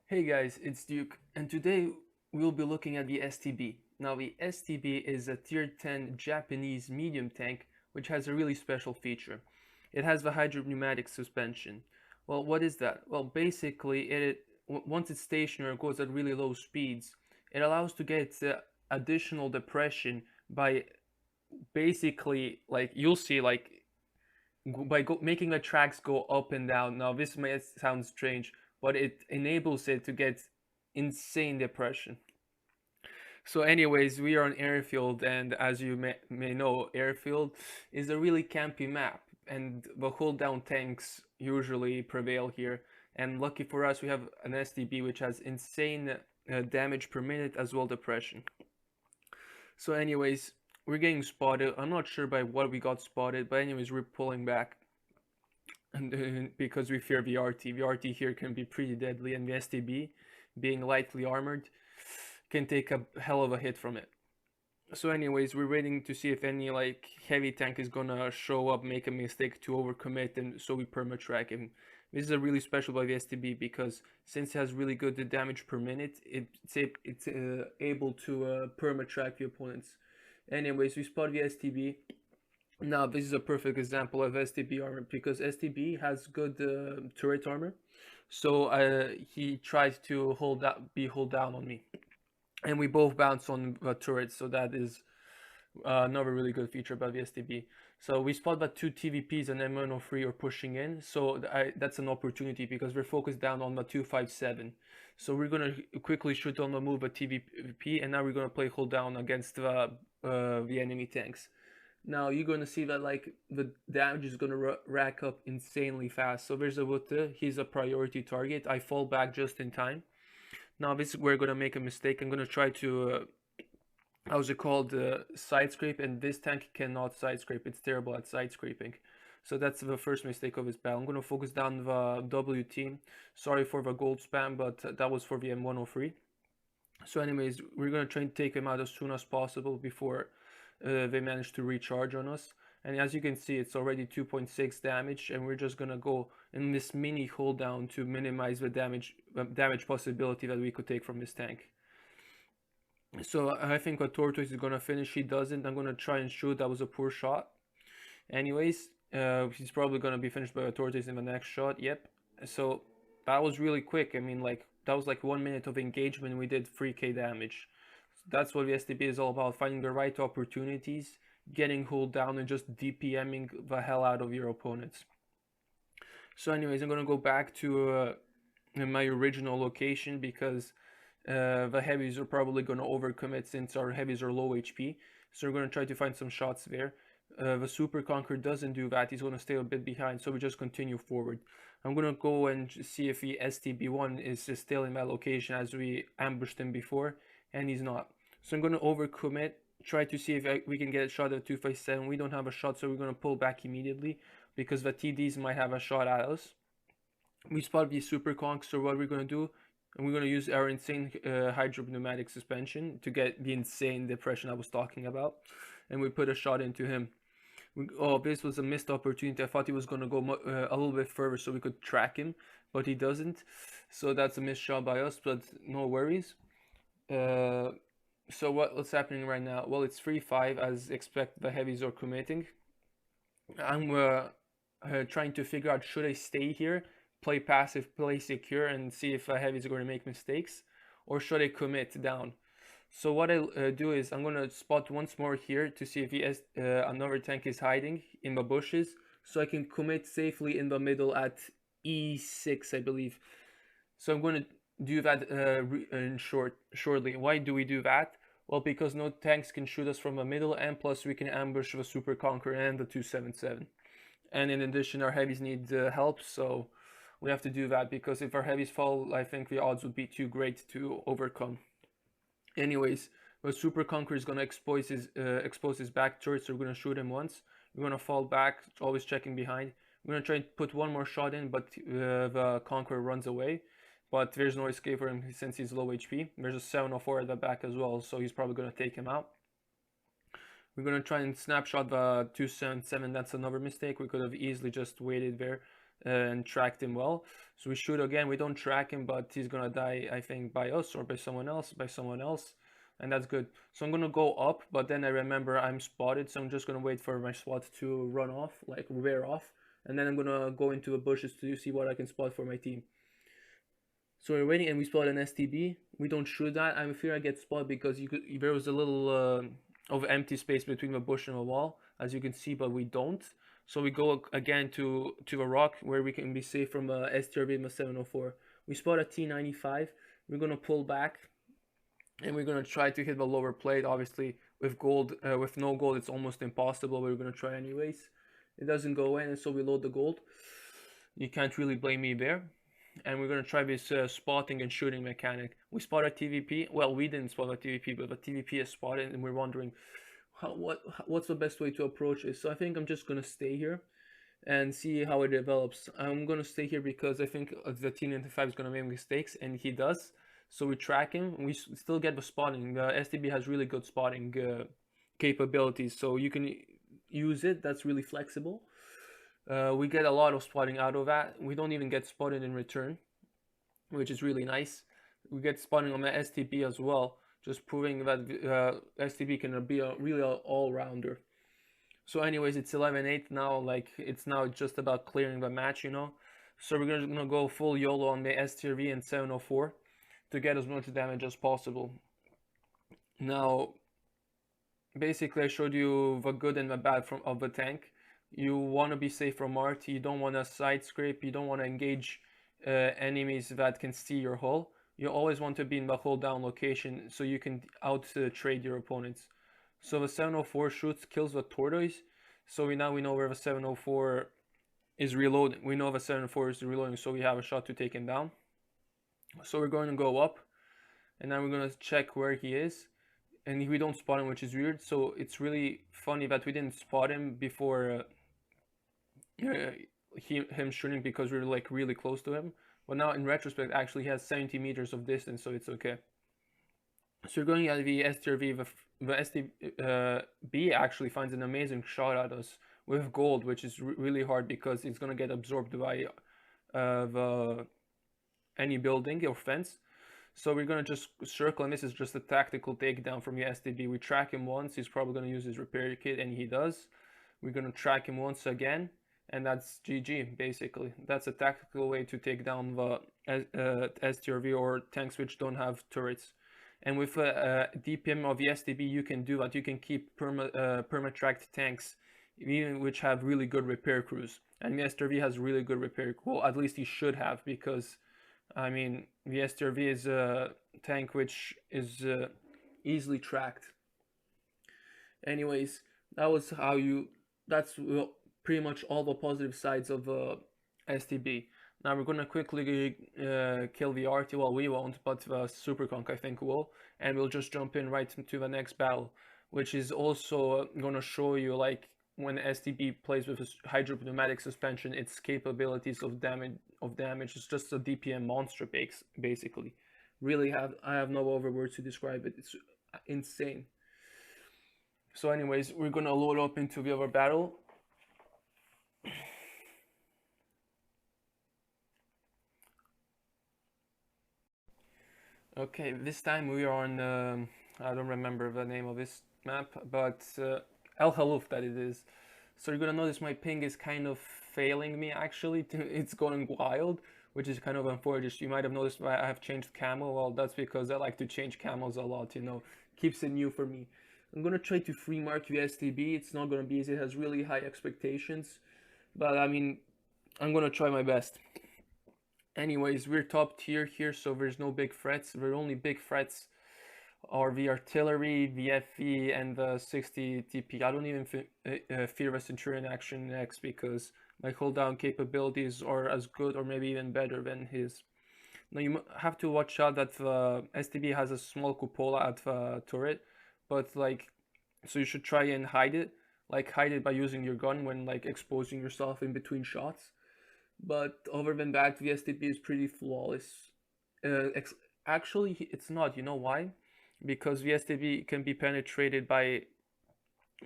Hey guys, it's Duke, and today we'll be looking at the STB. Now, the STB is a Tier 10 Japanese medium tank which has a really special feature. It has the pneumatic suspension. Well, what is that? Well, basically, once it's stationary, it goes at really low speeds. It allows to get additional depression by basically, like you'll see, like making the tracks go up and down. Now, this may sound strange, but it enables it to get insane depression. So, anyways, we are on airfield, and as you may know, airfield is a really campy map, and the hold down tanks usually prevail here. And lucky for us, we have an STB which has insane damage per minute as well depression. So, anyways, we're getting spotted. I'm not sure by what we got spotted, but anyways, we're pulling back and because we fear VRT. VRT here can be pretty deadly, and the STB, being lightly armored, can take a hell of a hit from it. So anyways, we're waiting to see if any like heavy tank is gonna show up, make a mistake to overcommit, and so we perma track him. This is a really special by the STB because since it has really good damage per minute, it's able to perma track the opponents. Anyways, we spot the STB. Now, this is a perfect example of STB armor because STB has good turret armor. So he tried to hold down on me, and we both bounce on the turret. So that is another really good feature about the STB. So we spot that two TVPs and M103 are pushing in. So that's an opportunity because we're focused down on the 257. So we're gonna quickly shoot on the move a TVP, and now we're gonna play hold down against the enemy tanks. Now you're gonna see that like the damage is gonna rack up insanely fast. So there's a Wutte, he's a priority target. I fall back just in time. Now this is where I'm gonna make a mistake. I'm gonna try to how's it called, side scrape, and this tank cannot side scrape. It's terrible at side scraping. So that's the first mistake of his battle. I'm gonna focus down the W team. Sorry for the gold spam, but that was for the M103. So anyways, we're gonna try and take them out as soon as possible before they manage to recharge on us. And as you can see, it's already 2.6 damage, and we're just gonna go in this mini hold down to minimize the damage possibility that we could take from this tank. So I think what Tortoise is gonna finish. He doesn't. I'm gonna try and shoot. That was a poor shot. Anyways, he's probably gonna be finished by a Tortoise in the next shot. Yep. So that was really quick. I mean, like that was like 1 minute of engagement, and we did 3k damage. That's what the STB is all about: finding the right opportunities, getting hold down, and just DPMing the hell out of your opponents. So, anyways, I'm gonna go back to my original location because the heavies are probably gonna overcommit since our heavies are low HP. So we're gonna try to find some shots there. The Super Conqueror doesn't do that. He's gonna stay a bit behind, so we just continue forward. I'm gonna go and see if the STB1 is still in that location as we ambushed him before, and he's not. So I'm gonna overcommit, try to see if we can get a shot at 257. We don't have a shot, so we're gonna pull back immediately because the TDs might have a shot at us. We spot the Super Conk, so what we're gonna do, and we're gonna use our insane pneumatic suspension to get the insane depression I was talking about, and we put a shot into him. Oh, this was a missed opportunity. I thought he was gonna go a little bit further so we could track him, but he doesn't. So that's a missed shot by us, but no worries. So what's happening right now? Well, it's 3-5 as expected. The heavies are committing. I'm trying to figure out, should I stay here, play passive, play secure, and see if heavies are going to make mistakes, or should I commit down? So what I'll do is I'm going to spot once more here to see if another tank is hiding in the bushes, so I can commit safely in the middle at E6, I believe. So I'm going to do that shortly. Why do we do that? Well, because no tanks can shoot us from the middle, and plus we can ambush the Super Conqueror and the 277. And in addition, our heavies need help, so we have to do that because if our heavies fall, I think the odds would be too great to overcome. Anyways, the Super Conqueror is gonna expose his back turret, so we're gonna shoot him once. We're gonna fall back, always checking behind. We're gonna try and put one more shot in, but the Conqueror runs away. But there's no escape for him since he's low HP. There's a 704 at the back as well, so he's probably gonna take him out. We're gonna try and snapshot the 277. That's another mistake. We could have easily just waited there. and tracked him well. So we shoot again. We don't track him, but he's gonna die, I think, by us or by someone else, and that's good. So I'm gonna go up, but then I remember I'm spotted, so I'm just gonna wait for my SWAT to run off, like wear off, and then I'm gonna go into the bushes to see what I can spot for my team. So we're waiting, and we spot an STB. We don't shoot that. I'm afraid I get spotted because there was a little of empty space between the bush and the wall, as you can see, but we don't. So we go again to a rock where we can be safe from a STRB and a 704. We spot a T95. We're gonna pull back, and we're gonna try to hit the lower plate. Obviously, with gold, with no gold, it's almost impossible. But we're gonna try anyways. It doesn't go in, and so we load the gold. You can't really blame me there. And we're gonna try this spotting and shooting mechanic. We spot a TVP. Well, we didn't spot a TVP, but the TVP is spotted, and we're wondering what's the best way to approach this. So I think I'm just gonna stay here and see how it develops. I'm gonna stay here because I think the T95 is gonna make mistakes, and he does. So we track him. We still get the spotting. The STB has really good spotting capabilities, so you can use it. That's really flexible. We get a lot of spotting out of that. We don't even get spotted in return, which is really nice. We get spotting on the STB as well, just proving that STB can be a really all-rounder. So anyways, it's 11-8 now. Like, it's now just about clearing the match, you know. So we're gonna go full YOLO on the STRV and 704 to get as much damage as possible. Now, basically, I showed you the good and the bad of the tank. You want to be safe from art. You don't want to side scrape. You don't want to engage enemies that can see your hull. You always want to be in the hull down location so you can out trade your opponents. So the 704 shoots, kills the tortoise. So we know where the 704 is reloading. We know the 704 is reloading, so we have a shot to take him down. So we're going to go up, and then we're going to check where he is. And we don't spot him, which is weird. So it's really funny that we didn't spot him before him shooting, because we were like really close to him. But now in retrospect, actually he has 70 meters of distance, so it's okay. So you're going at the STRV. The STB actually finds an amazing shot at us with gold, which is really hard because it's gonna get absorbed by any building or fence. So we're gonna just circle, and this is just a tactical takedown from the STB. We track him once. He's probably gonna use his repair kit, and he does. We're gonna track him once again, and that's GG, basically. That's a tactical way to take down the STRV or tanks which don't have turrets. And with DPM of the STB, you can do that. You can keep perma-tracked tanks, even which have really good repair crews. And the STRV has really good repair crew. Well, at least he should have, because, I mean, the STRV is a tank which is easily tracked. Anyways, that's pretty much all the positive sides of STB. Now we're gonna quickly kill the RT. Well, we won't, but Superconk I think will, and we'll just jump in right to the next battle, which is also gonna show you, like, when STB plays with a hydropneumatic suspension, its capabilities of damage. It's just a DPM-onster basically. Really I have no other words to describe it. It's insane. So anyways, we're gonna load up into the other battle. Okay, this time we are on, I don't remember the name of this map, but El Haluf that it is. So you're gonna notice my ping is kind of failing me actually. It's going wild, which is kind of unfortunate. You might have noticed why I have changed camo. Well, that's because I like to change camos a lot, you know. Keeps it new for me. I'm gonna try to free mark the STB. It's not gonna be easy. It has really high expectations, but I mean, I'm gonna try my best. Anyways, we're top tier here, so there's no big threats. The only big threats are the artillery, the FE, and the 60 TP. I don't even fear the Centurion Action X because my cooldown capabilities are as good or maybe even better than his. Now you have to watch out that the STB has a small cupola at the turret, but like, so you should try and hide it. Like, hide it by using your gun when like exposing yourself in between shots. But other than that, the STB is pretty flawless. Actually, it's not. You know why? Because the STB can be penetrated by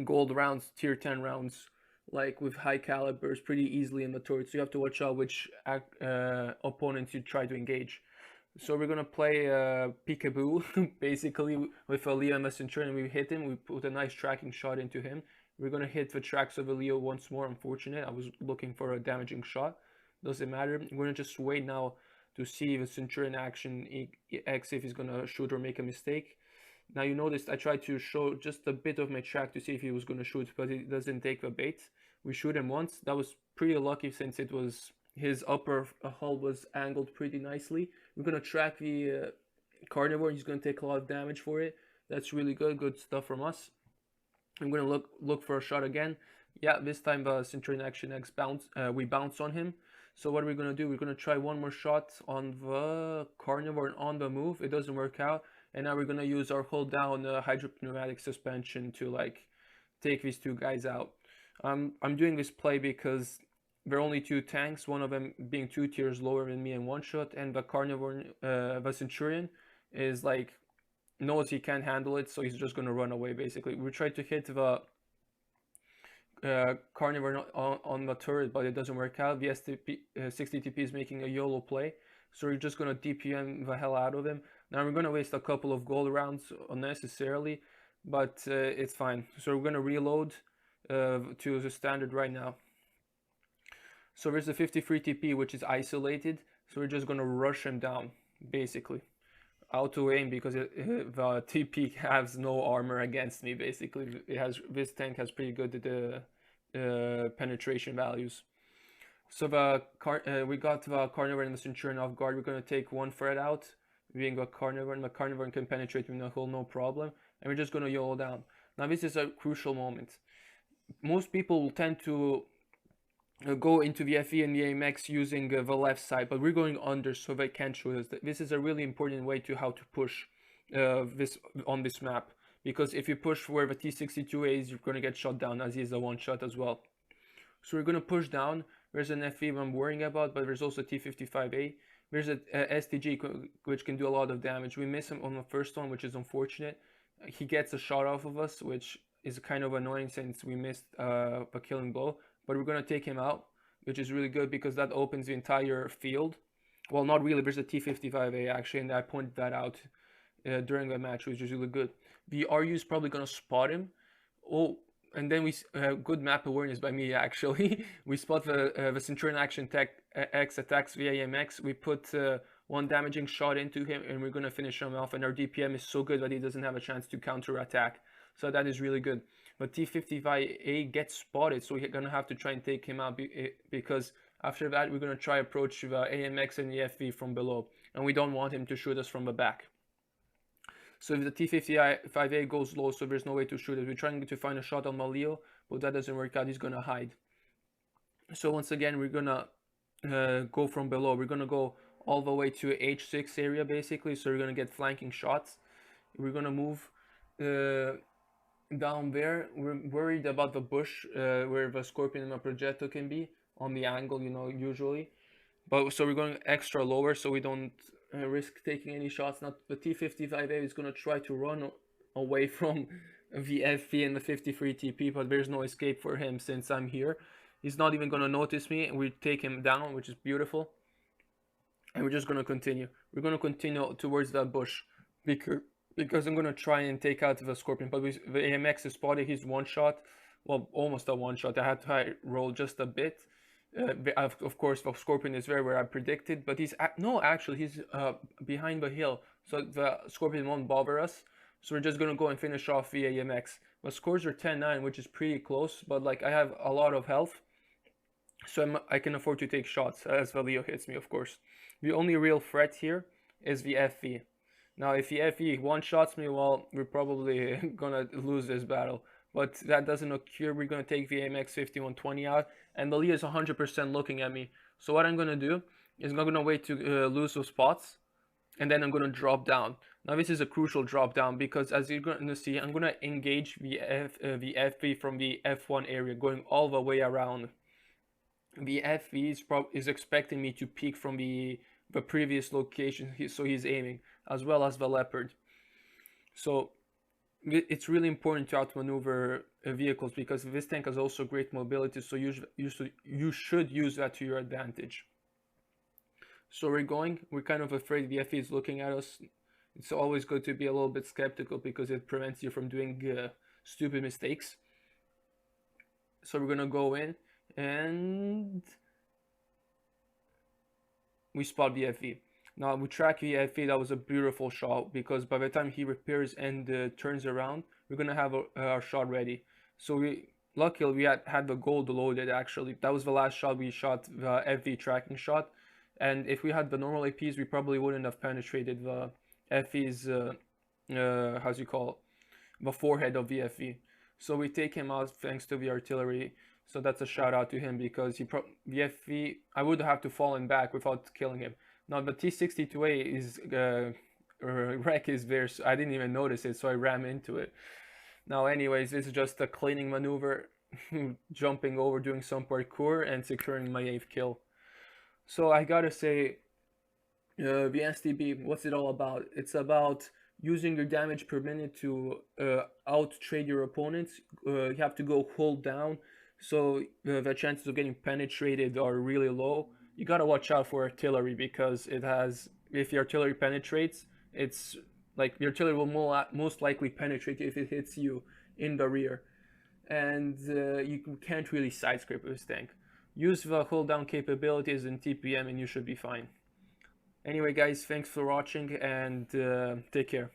gold rounds, tier 10 rounds, like with high calibers pretty easily in the turret. So you have to watch out which opponents you try to engage. So we're gonna play peekaboo basically with a Leo and the Centurion. We hit him. We put a nice tracking shot into him. We're gonna hit the tracks of a Leo once more. Unfortunate. I was looking for a damaging shot. Doesn't matter. We're gonna just wait now to see if the Centurion action X if he's gonna shoot or make a mistake. Now you noticed I tried to show just a bit of my track to see if he was gonna shoot, but he doesn't take the bait. We shoot him once. That was pretty lucky since it was his upper hull was angled pretty nicely. We're gonna track the carnivore. He's gonna take a lot of damage for it. That's really good stuff from us. I'm gonna look for a shot again. Yeah, this time the Centurion Action X bounce. We bounce on him. So what are we gonna do? We're gonna try one more shot on the carnivore on the move. It doesn't work out, and now we're gonna use our hold down pneumatic suspension to like take these two guys out. I'm doing this play because there are only two tanks, one of them being 2 tiers lower than me in one shot, and the carnivore, the Centurion, is like knows he can't handle it, so he's just gonna run away. Basically, we tried to hit the carnivore on the turret, but it doesn't work out. The STP, 60 TP is making a YOLO play, so we're just gonna DPM the hell out of him. Now we're gonna waste a couple of gold rounds unnecessarily, but it's fine. So we're gonna reload to the standard right now. So there's a 53 TP which is isolated, so we're just gonna rush him down basically. Auto aim because the TP has no armor against me. Basically, this tank has pretty good penetration values. So we got the carnivore and the Centurion off guard. We're gonna take one threat out, being a carnivore, and the carnivore can penetrate in the hull no problem. And we're just gonna YOLO down. Now this is a crucial moment. Most people will tend to go into the FE and the AMX using the left side, but we're going under so they can't shoot us. This is a really important way to how to push this on this map, because if you push where the T62A is, you're going to get shot down, as he is a one shot as well. So we're going to push down. There's an FE I'm worrying about, but there's also T55A. There's a STG which can do a lot of damage. We miss him on the first one, which is unfortunate. He gets a shot off of us, which is kind of annoying since we missed a killing blow. But we're going to take him out, which is really good because that opens the entire field. Well, not really. There's a T55A actually, and I pointed that out during the match, which is really good. The RU is probably going to spot him. Oh, and then we good map awareness by me actually. We spot the Centurion Action Tech X attacks via AMX. We put one damaging shot into him, and we're going to finish him off. And our DPM is so good that he doesn't have a chance to counter attack. So that is really good. But T55A gets spotted, so we're gonna have to try and take him out because after that we're gonna try approach the AMX and the FV from below, and we don't want him to shoot us from the back. So if the T55A goes low, so there's no way to shoot it. We're trying to find a shot on Maleo, but that doesn't work out. He's gonna hide. So once again, we're gonna go from below. We're gonna go all the way to H6 area basically. So we're gonna get flanking shots. We're gonna move down there. We're worried about the bush where the Scorpion and the Progetto can be on the angle, you know, usually. But so we're going extra lower so we don't risk taking any shots. Now the T55A is going to try to run away from the FV and the 53 TP, but there's no escape for him since I'm here. He's not even going to notice me, and we take him down, which is beautiful. And we're just going to continue. We're going to continue towards that bush because I'm going to try and take out the Scorpion, but the AMX is spotted. He's one shot, well, almost a one shot. I had to roll just a bit. Of course, the Scorpion is there where I predicted, but he's actually he's behind the hill, so the Scorpion won't bother us. So we're just going to go and finish off the AMX. The scores are 10-9, which is pretty close, but like I have a lot of health, so I can afford to take shots as the Leo hits me, of course. The only real threat here is the FV. Now, if the FE one-shots me, well, we're probably gonna lose this battle. But that doesn't occur. We're gonna take the AMX 5120 out, and the Leo is 100% looking at me. So what I'm gonna do is I'm gonna wait to lose those spots, and then I'm gonna drop down. Now this is a crucial drop down because, as you're gonna see, I'm gonna engage the FV from the F1 area, going all the way around. The FV is expecting me to peek from the previous location, so he's aiming, as well as the Leopard. So it's really important to outmaneuver vehicles, because this tank has also great mobility, so you should use that to your advantage. So we're kind of afraid the FE is looking at us. It's always good to be a little bit skeptical because it prevents you from doing stupid mistakes. So we're gonna go in and we spot VFE. Now we track VFE. That was a beautiful shot, because by the time he repairs and turns around, we're gonna have our shot ready. So luckily we had the gold loaded. Actually, that was the last shot we shot, the FV tracking shot. And if we had the normal APs, we probably wouldn't have penetrated the FE's how's you call it, the forehead of VFE. So we take him out thanks to the artillery. So that's a shout out to him, because VFE, I would have to fall in back without killing him. Now the T-62A is wreck is there, so I didn't even notice it, so I ran into it. Now anyways, this is just a cleaning maneuver, jumping over, doing some parkour, and securing my 8th kill. So I gotta say, the STB, what's it all about? It's about using your damage per minute to out trade your opponents. You have to go hold down, so the chances of getting penetrated are really low. You gotta watch out for artillery, because if your artillery penetrates, it's like your artillery will most likely penetrate if it hits you in the rear, and you can't really side scrape with this tank. Use the hold down capabilities in TPM and you should be fine. Anyway guys, thanks for watching, and take care.